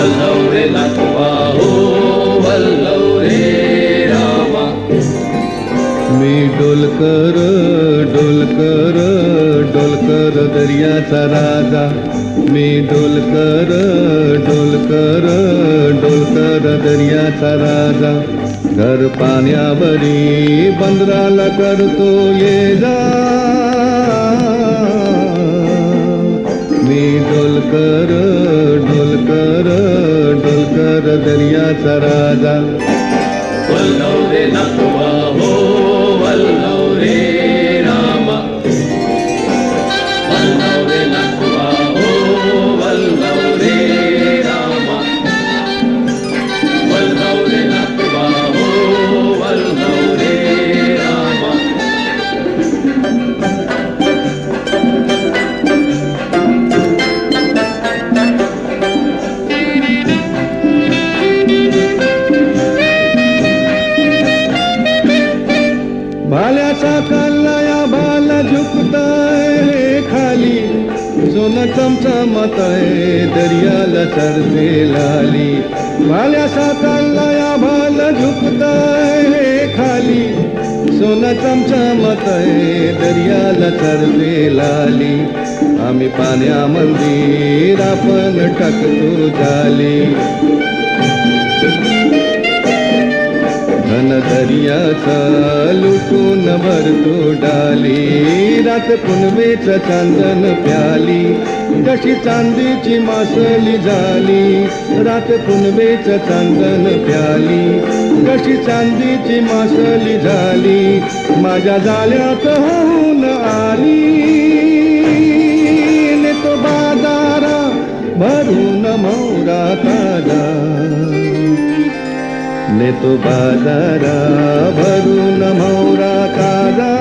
वल्लव रे नाथवा हो वल्लव रे रामा। मी डोलकर डोलकर डोलकर दर्याचा राजा, मी डोलकर डोलकर डोलकर दर्याचा राजा। घर पाण्यावरी बंदराला करतो ये जा, मी डोलकर डोलकर डोलकर दर्याचा राजा। वल्लव रे नाथवा हो वल्लव रे रामा। वल्लव रे नाथवा हो वल्लव रे रामा। वल्लव रे नाथवा हो वल्लव रे रामा। भाल्याचा कल्लाया भाला झुकताय खाली, सोनं चमचमतय दर्याला चरते लाली। भाल्याचा कल्लाया भाला झुकताय खाली, सोनं चमचमतय दर्याला चरते लाली। आम्ही पाण्यामंदी आपण टाकतो जाली, घन दर्याचा लुटून भरतो डाली। रात पुनवेच चांदन प्याली, कशी चांदीची मासली झाली। रात पुनवेच चांदन प्याली, कशी चांदीची मासली झाली। माझ्या जाळ्यात होऊन आली, नेतो बाजारा भरून मोरा ताजा, नेतो बाजारा भरून मोरा ताजा।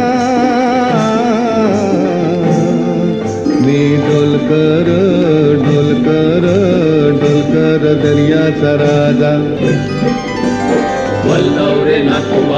मी डोलकर डोलकर डोलकर दर्याचा राजा। वल्लव रे नाथवा